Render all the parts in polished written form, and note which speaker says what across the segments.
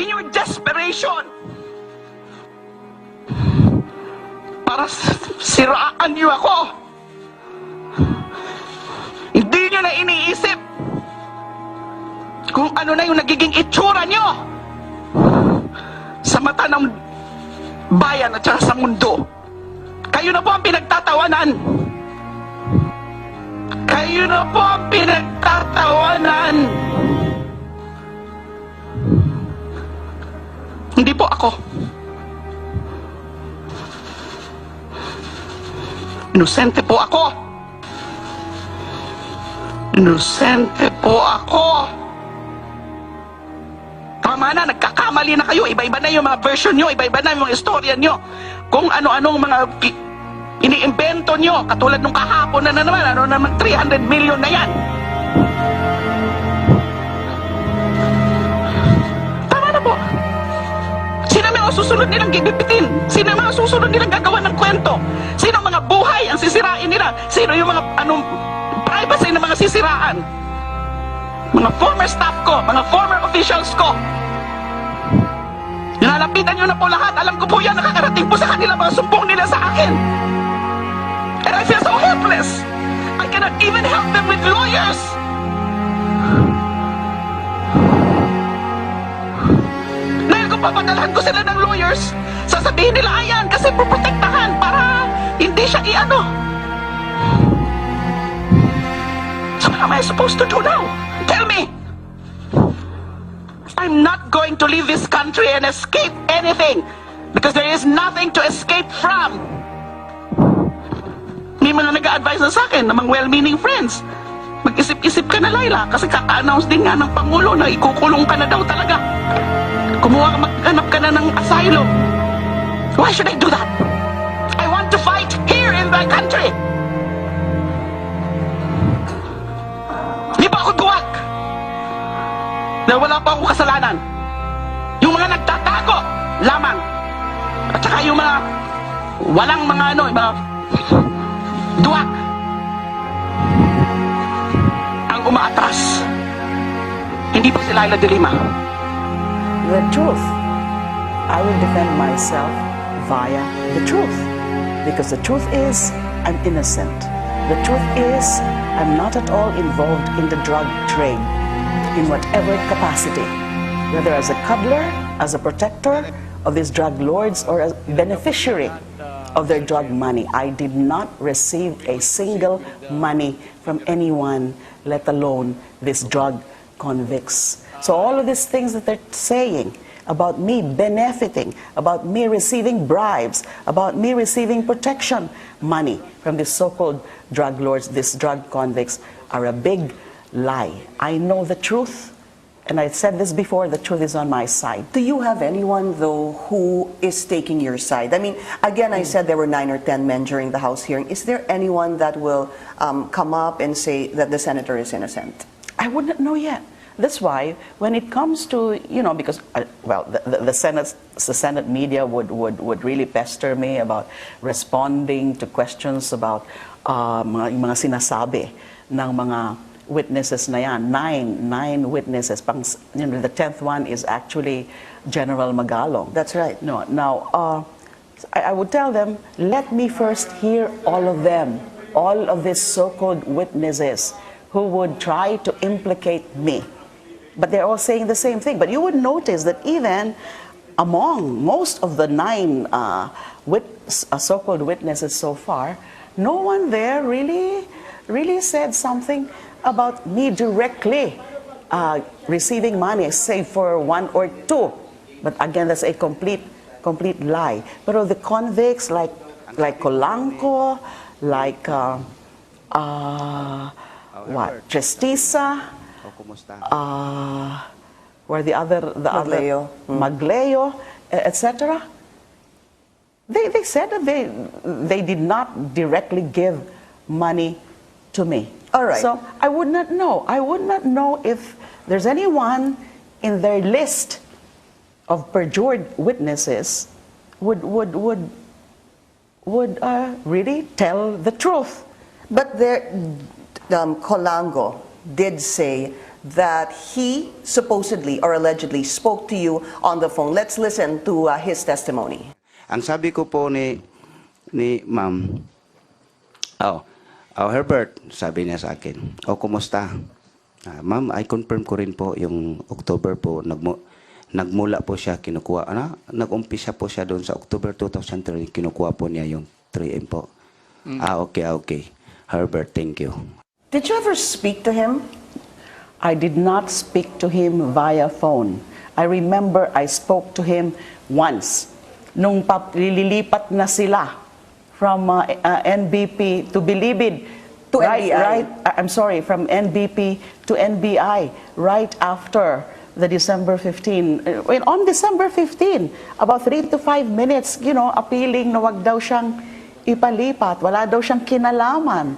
Speaker 1: In your desperation para siraan niyo ako, hindi niyo na iniisip kung ano na yung nagiging itsura niyo sa mata ng bayan at saka sa mundo. Kayo na po ang pinagtatawanan. Kayo na po ang pinagtatawanan. Hindi po ako. Inosente po ako. Inosente po ako. Tama na, nagkakamali na kayo. Iba-iba na yung mga version nyo, iba-iba na yung mga istorya nyo. Kung ano-anong mga iniimbento nyo, katulad nung kahapon na naman, ano naman, 300 million na yan. Tama na po. Sino ang mga susunod nilang gibibitin? Sino ang mga susunod nilang gagawa ng kwento? Sino ang mga buhay ang sisirain nila? Sino yung mga privacy ng mga sisiraan? Mga former staff ko, mga former officials ko. Nilalapitan nyo na po lahat. Alam ko po yan, nakakarating po sa kanila mga sumbong nila sa akin. And I feel so helpless. I cannot even help them with lawyers. Dahil kung papadalhan ko sila ng lawyers, sasabihin nila, ayan, kasi puprotektahan para hindi siya i-ano. So what am I supposed to do now? Tell me. I'm not going to leave this country and escape anything because there is nothing to escape from. May mga nag-a-advise na sa akin, namang well-meaning friends. Mag-isip-isip ka na, Leila, kasi kaka-announce din nga ng Pangulo na ikukulong ka na daw talaga. Maghanap ka na ng asylum. Why should I do that? I want to fight here in my country. Di ba ako duwag? Dahil wala pa akong kasalanan. Yung mga nagtatago lamang. At saka yung mga walang mga mga duwag ang umaatras. Hindi po si Leila de Lima.
Speaker 2: The truth. I will defend myself via the truth. Because the truth is, I'm innocent. The truth is, I'm not at all involved in the drug trade, in whatever capacity. Whether as a cuddler, as a protector of these drug lords, or as beneficiary of their drug money. I did not receive a single money from anyone, let alone these drug convicts. So all of these things that they're saying about me benefiting, about me receiving bribes, about me receiving protection money from these so-called drug lords, these drug convicts, are a big lie. I know the truth, and I said this before, the truth is on my side.
Speaker 3: Do you have anyone, though, who is taking your side? I mean, again, I said there were 9 or 10 men during the House hearing. Is there anyone that will come up and say that the senator is innocent?
Speaker 2: I wouldn't know yet. That's why when it comes to, because, well, the Senate media would really pester me about responding to questions about mga sinasabi ng mga witnesses na yan. Nine witnesses. The 10th one is actually General Magalong.
Speaker 3: That's right.
Speaker 2: No, now, I would tell them, let me first hear all of them, all of these so-called witnesses who would try to implicate me. But they're all saying the same thing. But you would notice that even among most of the 9 so-called witnesses so far, no one there really said something about me directly receiving money, save for 1 or 2. But again, that's a complete lie. But of the convicts like Colanco, like Tristisa, where the
Speaker 3: Magleo.
Speaker 2: Magleo, etc. They said that they did not directly give money to me.
Speaker 3: All right.
Speaker 2: So I would not know. I would not know if there's anyone in their list of perjured witnesses really tell the truth.
Speaker 3: But there, Colango did say that he supposedly or allegedly spoke to you on the phone. Let's listen to his testimony.
Speaker 4: Ang sabi ko po ni ma'am, Herbert, sabi niya sa akin, kumusta? Ma'am, I confirm ko rin po yung October po, nagmula po siya, kinukuha, nag-umpisa po siya doon sa October 2003, kinukuha po niya yung 3M po. Okay. Herbert, thank you.
Speaker 3: Did you ever speak to him?
Speaker 2: I did not speak to him via phone. I remember I spoke to him once. Nung lilipat na sila from NBP to Bilibid.
Speaker 3: To
Speaker 2: right,
Speaker 3: NBI.
Speaker 2: Right, I'm sorry, from NBP to NBI, right after the December 15. On December 15, about 3 to 5 minutes, appealing na wag daw siyang ipalipat. Wala daw siyang kinalaman.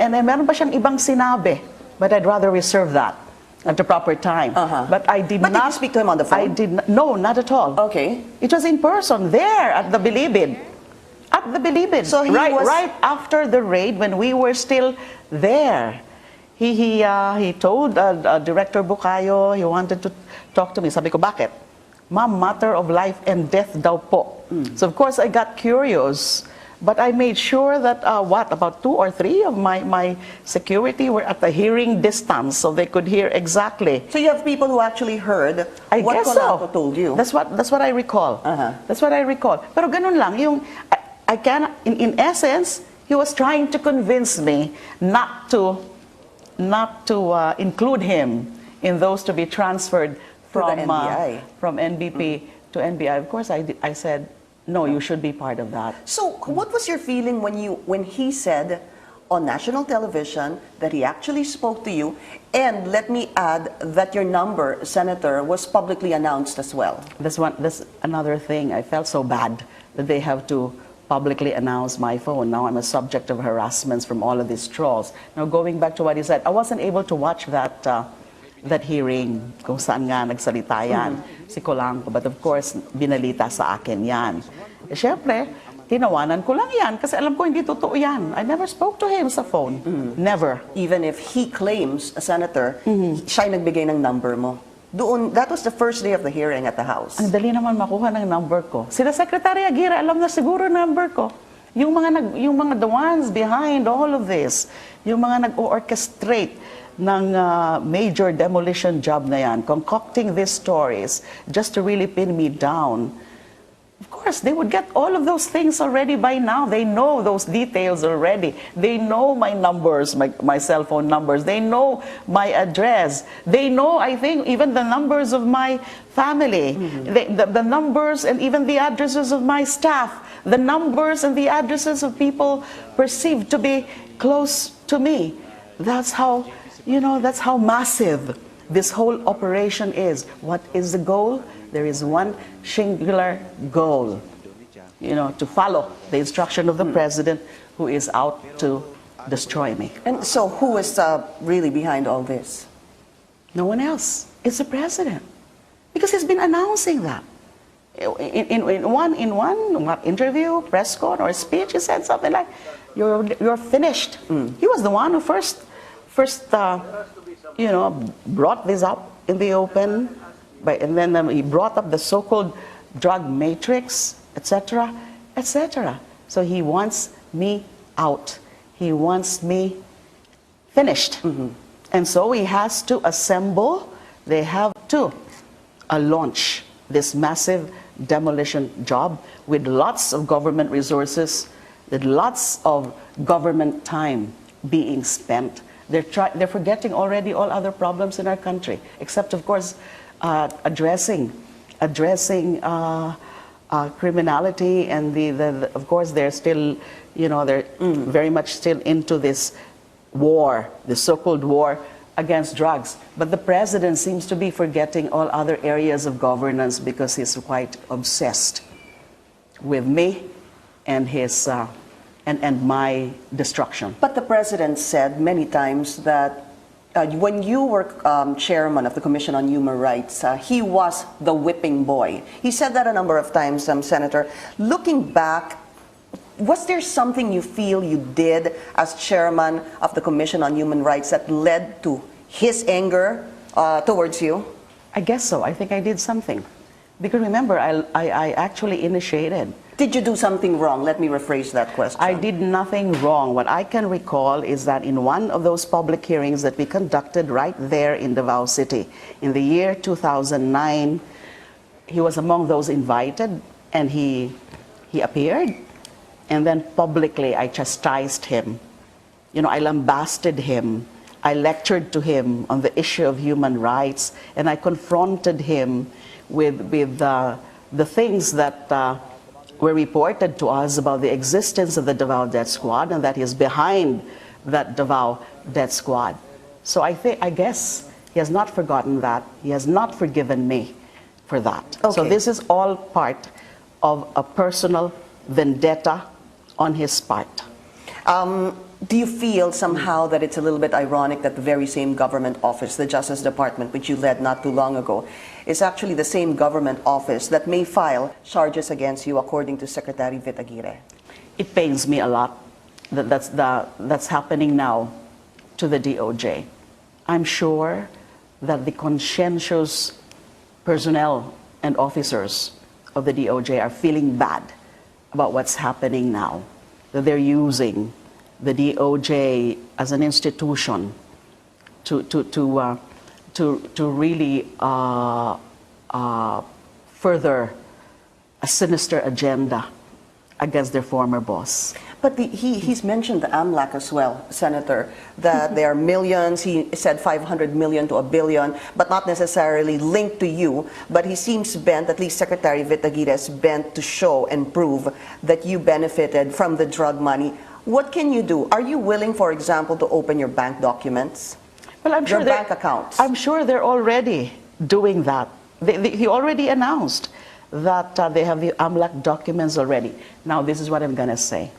Speaker 2: And then meron pa siyang ibang sinabi. But I'd rather reserve that at the proper time. But I did
Speaker 3: But
Speaker 2: not
Speaker 3: did you speak to him on the phone?
Speaker 2: I did not, no, not at all.
Speaker 3: Okay.
Speaker 2: It was in person there at the Bilibid. At the Bilibid.
Speaker 3: So he
Speaker 2: right,
Speaker 3: was
Speaker 2: right after the raid when we were still there. He told Director Bukayo he wanted to talk to me. Sabi ko, bakit? Ma'am, matter of life and death daw po. So of course I got curious. But I made sure that, about 2 or 3 of my security were at the hearing distance so they could hear exactly.
Speaker 3: So you have people who actually heard
Speaker 2: I
Speaker 3: what
Speaker 2: guess
Speaker 3: Colango
Speaker 2: so.
Speaker 3: told you.
Speaker 2: That's what I recall. That's what I recall. Pero ganun lang, I can, in essence, he was trying to convince me not to include him in those to be transferred
Speaker 3: the NBI.
Speaker 2: From NBP to NBI. Of course, I said, no, you should be part of that.
Speaker 3: So what was your feeling when he said on national television that he actually spoke to you, and let me add that your number, Senator, was publicly announced as well?
Speaker 2: That's another thing. I felt so bad that they have to publicly announce my phone. Now I'm a subject of harassments from all of these trolls. Now going back to what he said, I wasn't able to watch that hearing kung saan nga nagsalita yan si Colango. But of course, binalita sa akin yan. Siyempre, tinawanan ko lang yan kasi alam ko hindi totoo yan. I never spoke to him sa phone. Never.
Speaker 3: Even if he claims, Senator, siya yung nagbigay ng number mo. That was the first day of the hearing at the House.
Speaker 2: Ang dali naman makuha ng number ko. Sila Secretary Aguirre, alam na siguro number ko. Yung mga the ones behind all of this, yung mga nag-orchestrate ng major demolition job na yan, concocting these stories just to really pin me down. Of course, they would get all of those things already by now. They know those details already. They know my numbers, my cell phone numbers. They know my address. They know, I think, even the numbers of my family, the numbers and even the addresses of my staff, the numbers and the addresses of people perceived to be close to me. That's how massive this whole operation is. What is the goal? There is one singular goal, to follow the instruction of the president who is out to destroy me.
Speaker 3: And so who is really behind all this?
Speaker 2: No one else. It's the president. Because he's been announcing that. In one interview, press con or speech, he said something like, you're finished. He was the one who first brought this up in the open, and then he brought up the so-called drug matrix, etc., etc. So he wants me out. He wants me finished. And so he has to assemble, they have to launch this massive demolition job with lots of government resources, with lots of government time being spent. They're forgetting already all other problems in our country, except of course addressing criminality, and of course they're still, they're very much still into this war, the so-called war against drugs. But the president seems to be forgetting all other areas of governance because he's quite obsessed with me and his and my destruction.
Speaker 3: But the president said many times that When you were chairman of the Commission on Human Rights, he was the whipping boy. He said that a number of times, Senator. Looking back, was there something you feel you did as chairman of the Commission on Human Rights that led to his anger towards you?
Speaker 2: I guess so. I think I did something. Because remember, I actually initiated.
Speaker 3: Did you do something wrong? Let me rephrase that question.
Speaker 2: I did nothing wrong. What I can recall is that in one of those public hearings that we conducted right there in Davao City, in the year 2009, he was among those invited, and he appeared, and then publicly I chastised him. You know, I lambasted him. I lectured to him on the issue of human rights, and I confronted him with the things that were reported to us about the existence of the Davao Death Squad, and that he is behind that Davao Death Squad. So I guess he has not forgotten that. He has not forgiven me for that.
Speaker 3: Okay.
Speaker 2: So this is all part of a personal vendetta on his part.
Speaker 3: Do you feel somehow that it's a little bit ironic that the very same government office, the Justice Department, which you led not too long ago, is actually the same government office that may file charges against you, according to Secretary Vitt Aguirre?
Speaker 2: It pains me a lot that that's happening now to the DOJ. I'm sure that the conscientious personnel and officers of the DOJ are feeling bad about what's happening now, that they're using the DOJ as an institution to really further a sinister agenda against their former boss.
Speaker 3: But he's mentioned the AMLAC as well, Senator, that there are millions. He said 500 million to a billion, but not necessarily linked to you. But he seems bent, at least Secretary Vitt Aguirre is bent to show and prove that you benefited from the drug money. What can you do? Are you willing, for example, to open your bank documents?
Speaker 2: Well, I'm sure
Speaker 3: your bank accounts?
Speaker 2: I'm sure they're already doing that. He already announced that they have the AMLAC documents already. Now, this is what I'm going to say.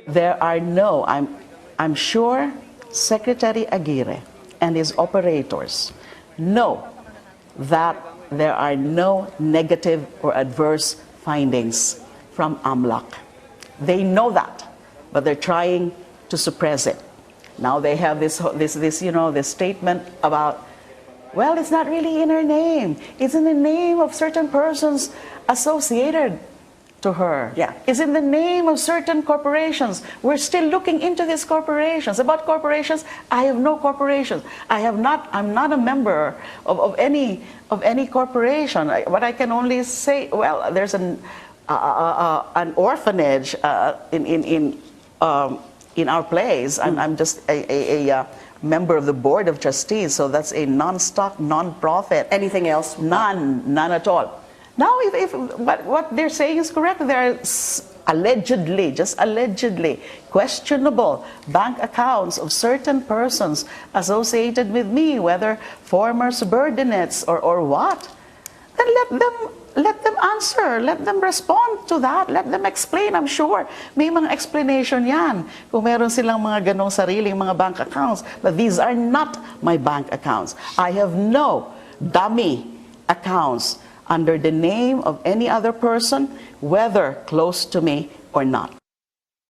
Speaker 2: There are no, I'm sure Secretary Aguirre and his operators know that there are no negative or adverse findings from AMLAC. They know that, but they're trying to suppress it. Now they have this statement about, well, it's not really in her name. It's in the name of certain persons associated to her.
Speaker 3: Yeah.
Speaker 2: It's in the name of certain corporations. We're still looking into these corporations. About corporations, I have no corporations. I'm not a member of any corporation. What I can only say, well, there's an orphanage in our place. I'm just a member of the board of trustees, so that's a non-stock, non-profit.
Speaker 3: Anything else?
Speaker 2: None at all. Now, if what they're saying is correct, there are allegedly, just allegedly, questionable bank accounts of certain persons associated with me, whether former subordinates or what, then let them answer, let them respond to that, let them explain. I'm sure may mga explanation yan kung meron silang mga ganong sariling mga bank accounts, but these are not my bank accounts. I have no dummy accounts under the name of any other person, whether close to me or not.